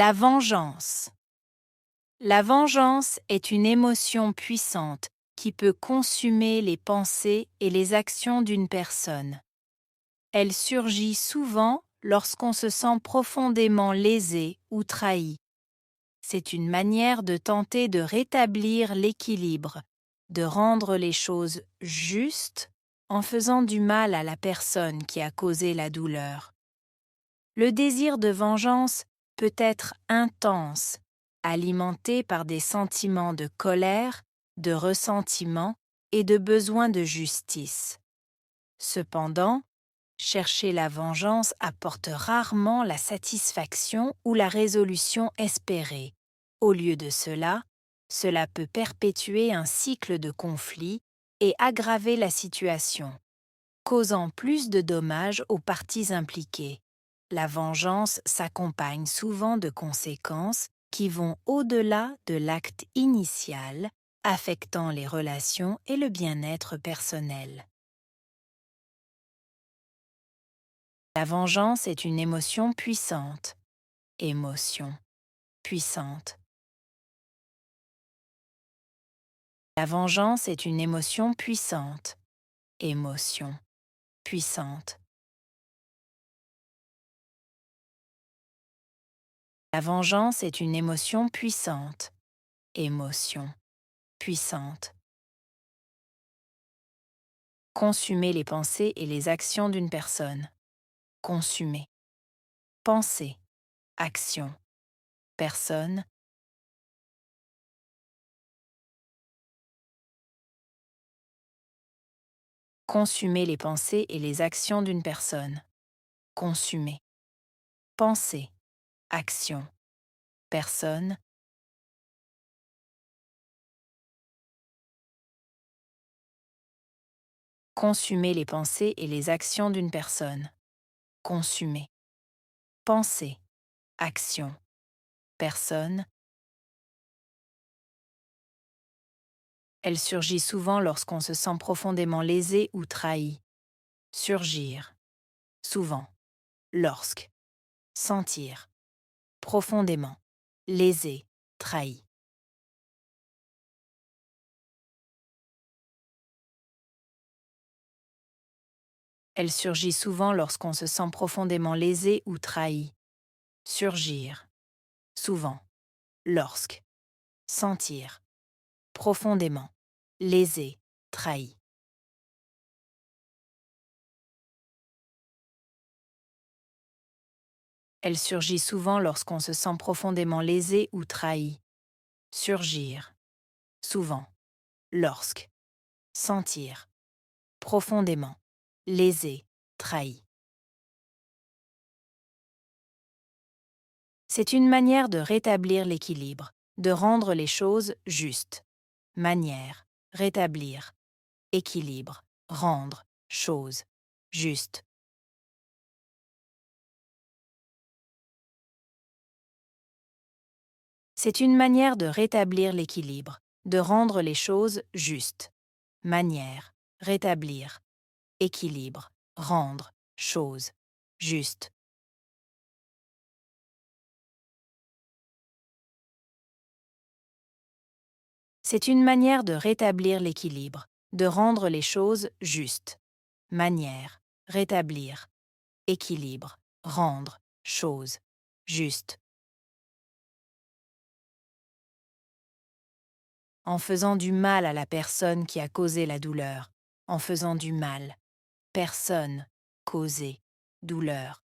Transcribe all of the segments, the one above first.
La vengeance. La vengeance est une émotion puissante qui peut consumer les pensées et les actions d'une personne. Elle surgit souvent lorsqu'on se sent profondément lésé ou trahi. C'est une manière de tenter de rétablir l'équilibre, de rendre les choses justes en faisant du mal à la personne qui a causé la douleur. Le désir de vengeance peut être intense, alimenté par des sentiments de colère, de ressentiment et de besoin de justice. Cependant, chercher la vengeance apporte rarement la satisfaction ou la résolution espérée. Au lieu de cela, cela peut perpétuer un cycle de conflits et aggraver la situation, causant plus de dommages aux parties impliquées. La vengeance s'accompagne souvent de conséquences qui vont au-delà de l'acte initial, affectant les relations et le bien-être personnel. La vengeance est une émotion puissante. Émotion puissante. La vengeance est une émotion puissante. Émotion puissante. La vengeance est une émotion puissante. Émotion puissante. Consumer les pensées et les actions d'une personne. Consumer. Pensée. Action. Personne. Consumer les pensées et les actions d'une personne. Consumer. Pensée. Action. Personne. Consumer les pensées et les actions d'une personne. Consumer. Pensée. Action. Personne. Elle surgit souvent lorsqu'on se sent profondément lésé ou trahi. Surgir. Souvent. Lorsque. Sentir. Profondément. Lésé. Trahi. Elle surgit souvent lorsqu'on se sent profondément lésé ou trahi. Surgir. Souvent. Lorsque. Sentir. Profondément. Lésé. Trahi. Elle surgit souvent lorsqu'on se sent profondément lésé ou trahi. Surgir. Souvent. Lorsque. Sentir. Profondément. Lésé. Trahi. C'est une manière de rétablir l'équilibre, de rendre les choses justes. Manière. Rétablir. Équilibre. Rendre. Chose. Juste. C'est une manière de rétablir l'équilibre, de rendre les choses justes. Manière. Rétablir. Équilibre. Rendre. Chose. Juste. C'est une manière de rétablir l'équilibre, de rendre les choses justes. Manière. Rétablir. Équilibre. Rendre. Chose. Juste. En faisant du mal à la personne qui a causé la douleur. En faisant du mal. Personne. Causer. Douleur.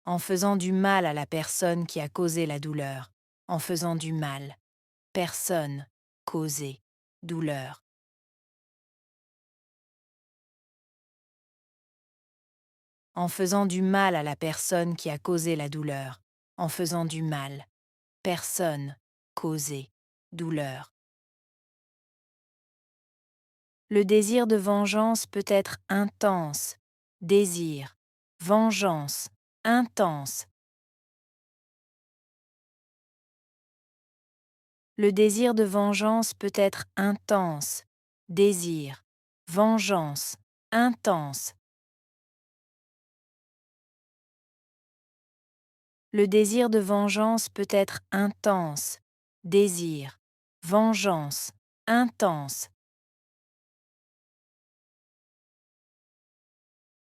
En faisant du mal à la personne qui a causé la douleur. En faisant du mal. Personne. Causer. Douleur. En faisant du mal à la personne qui a causé la douleur. En faisant du mal. Personne. Causer. Douleur. Le désir de vengeance peut être intense. Désir. Vengeance. Intense. Le désir de vengeance peut être intense. Désir. Vengeance. Intense. Le désir de vengeance peut être intense. Désir, vengeance, intense.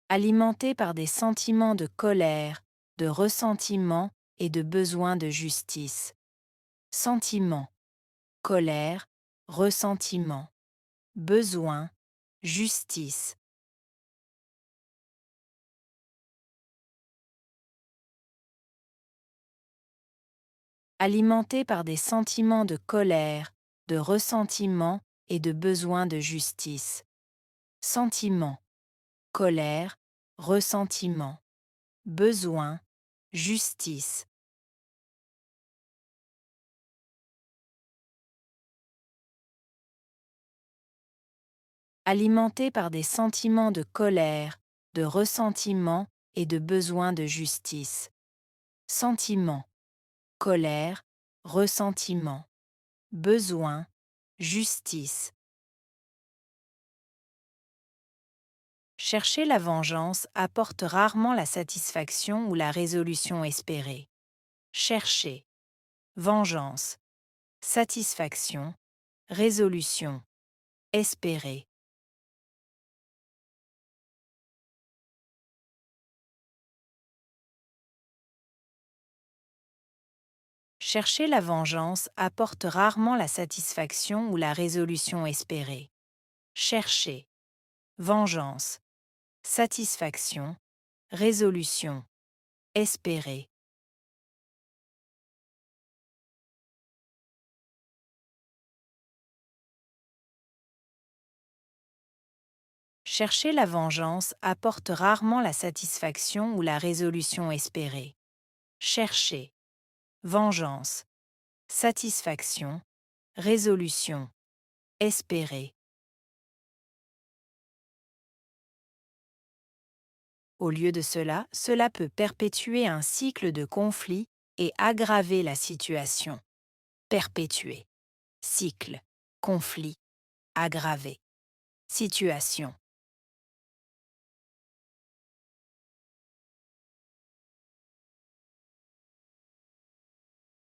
Alimenté par des sentiments de colère, de ressentiment et de besoin de justice. Sentiment, colère, ressentiment, besoin, justice. Alimenté par des sentiments de colère, de ressentiment et de besoin de justice. Sentiment, colère, ressentiment, besoin, justice. Alimenté par des sentiments de colère, de ressentiment et de besoin de justice. Sentiment, colère, ressentiment, besoin, justice. Chercher la vengeance apporte rarement la satisfaction ou la résolution espérée. Chercher, vengeance, satisfaction, résolution, espérer. Chercher la vengeance apporte rarement la satisfaction ou la résolution espérée. Chercher, vengeance, satisfaction, résolution, espérer. Chercher la vengeance apporte rarement la satisfaction ou la résolution espérée. Chercher, vengeance, satisfaction, résolution, espérer. Au lieu de cela, cela peut perpétuer un cycle de conflits et aggraver la situation. Perpétuer. Cycle. Conflit. Aggraver. Situation.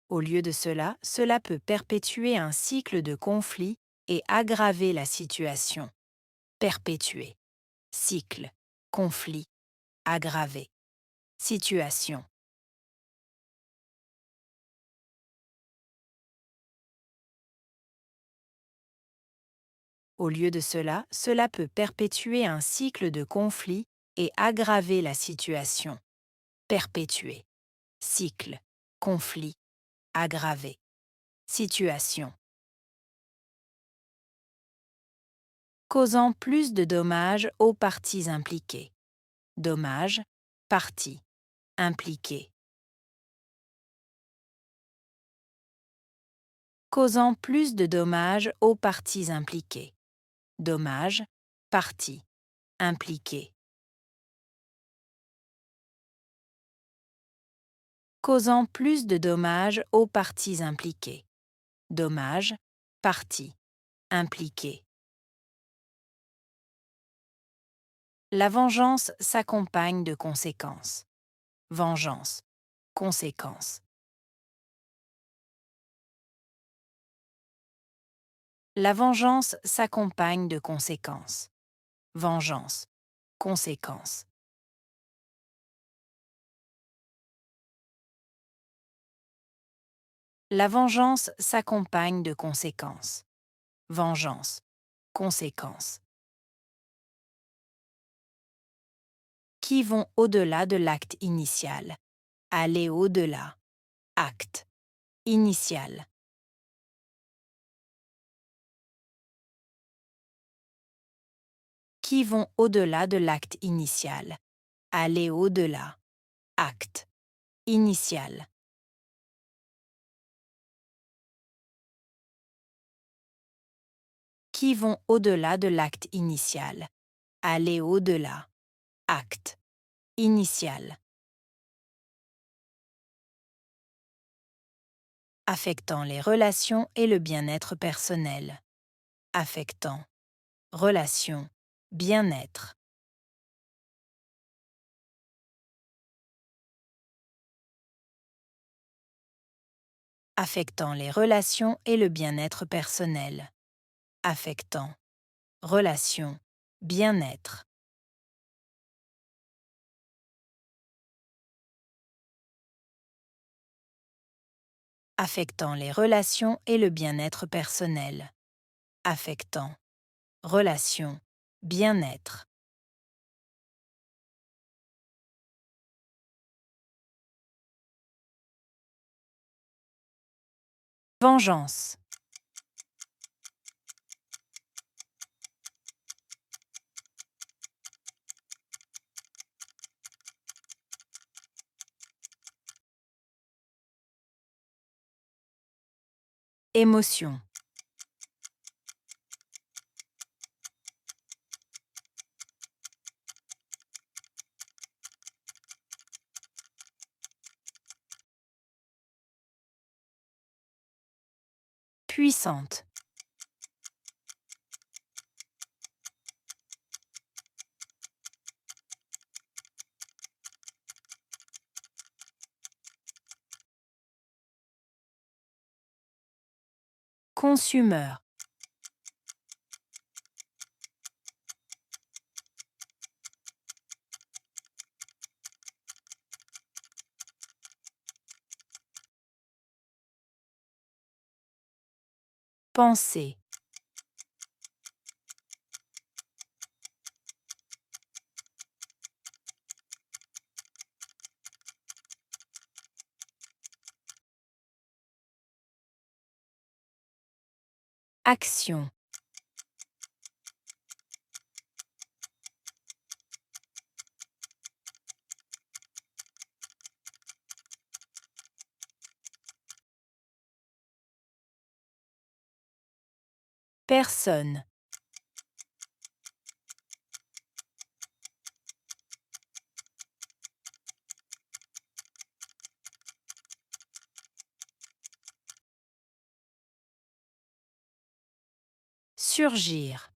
Au lieu de cela, cela peut perpétuer un cycle de conflits et aggraver la situation. Perpétuer. Cycle. Conflit. Aggraver. Situation. Au lieu de cela, cela peut perpétuer un cycle de conflits et aggraver la situation. Perpétuer. Cycle. Conflit. Aggraver. Situation. Causant plus de dommages aux parties impliquées. Dommages, parties, impliquées. Causant plus de dommages aux parties impliquées. Dommages, parties, impliquées. Causant plus de dommages aux parties impliquées. Dommages, parties, impliquées. La vengeance s'accompagne de conséquences. Vengeance, conséquences. La vengeance s'accompagne de conséquences. Vengeance, conséquences. La vengeance s'accompagne de conséquences. Vengeance, conséquences. Qui vont au-delà de l'acte initial. Aller au-delà. Acte. Initial. Qui vont au-delà de l'acte initial. Aller au-delà. Acte. Initial. Qui vont au-delà de l'acte initial. Aller au-delà. Acte. Initial. Affectant les relations et le bien-être personnel. Affectant. Relations. Bien-être. affectant les relations et le bien-être personnel. Affectant, relations, bien-être. Affectant les relations et le bien-être personnel. Affectant, relations, bien-être. Vengeance. Émotion. Puissante. Consumeur. Pensée. Action. Personne. Surgir.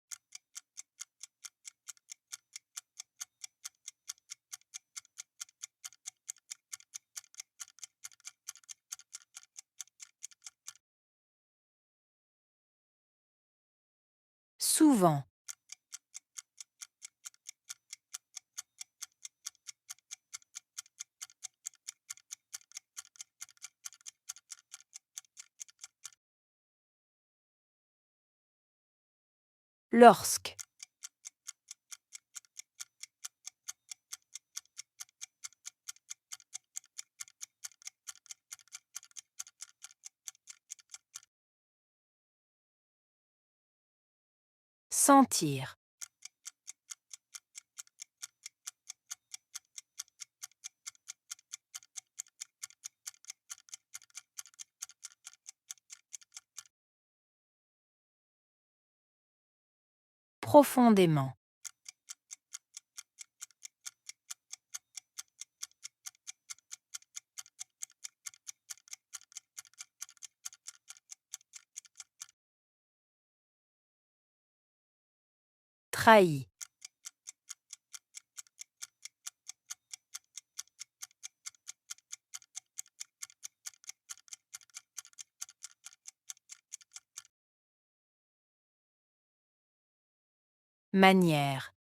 Souvent. Lorsque. Sentir. Profondément. Trahi. Manière.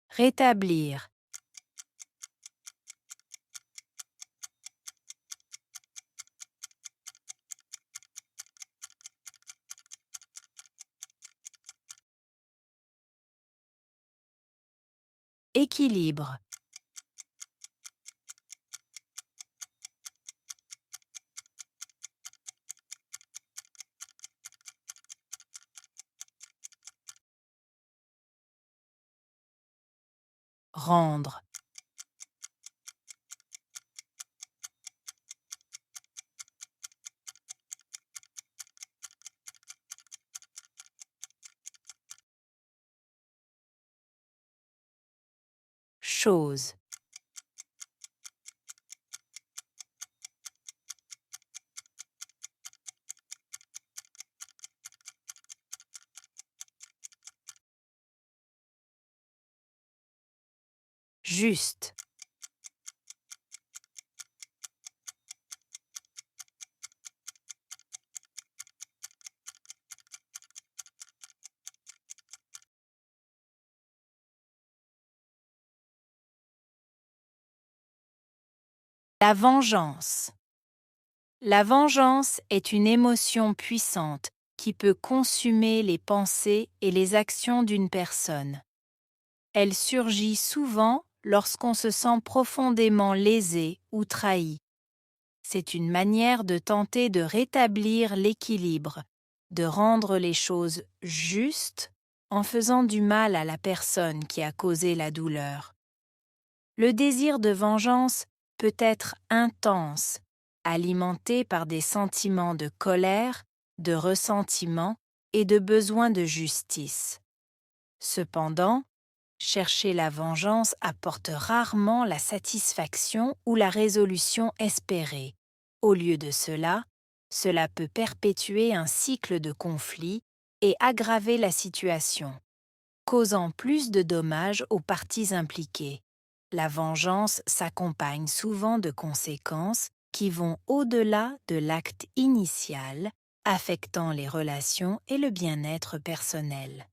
Rétablir. Équilibre. Rendre. Chose. juste. La vengeance. La vengeance est une émotion puissante qui peut consumer les pensées et les actions d'une personne. Elle surgit souvent lorsqu'on se sent profondément lésé ou trahi. C'est une manière de tenter de rétablir l'équilibre, de rendre les choses justes en faisant du mal à la personne qui a causé la douleur. Le désir de vengeance peut être intense, alimenté par des sentiments de colère, de ressentiment et de besoin de justice. Cependant, chercher la vengeance apporte rarement la satisfaction ou la résolution espérée. Au lieu de cela, cela peut perpétuer un cycle de conflits et aggraver la situation, causant plus de dommages aux parties impliquées. La vengeance s'accompagne souvent de conséquences qui vont au-delà de l'acte initial, affectant les relations et le bien-être personnel.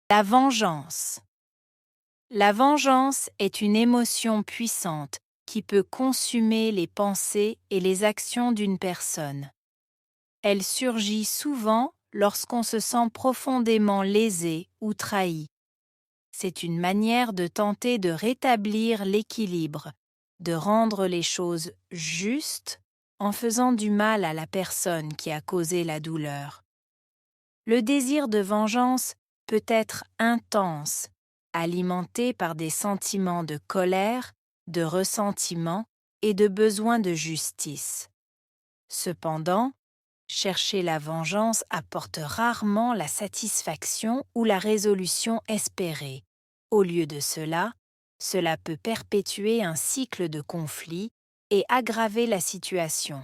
La vengeance. La vengeance est une émotion puissante qui peut consumer les pensées et les actions d'une personne. Elle surgit souvent lorsqu'on se sent profondément lésé ou trahi. C'est une manière de tenter de rétablir l'équilibre, de rendre les choses justes en faisant du mal à la personne qui a causé la douleur. Le désir de vengeance peut être intense, alimenté par des sentiments de colère, de ressentiment et de besoin de justice. Cependant, chercher la vengeance apporte rarement la satisfaction ou la résolution espérée. Au lieu de cela, cela peut perpétuer un cycle de conflits et aggraver la situation,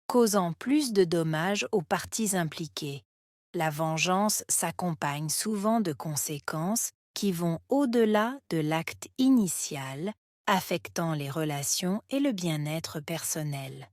causant plus de dommages aux parties impliquées. La vengeance s'accompagne souvent de conséquences qui vont au-delà de l'acte initial, affectant les relations et le bien-être personnel.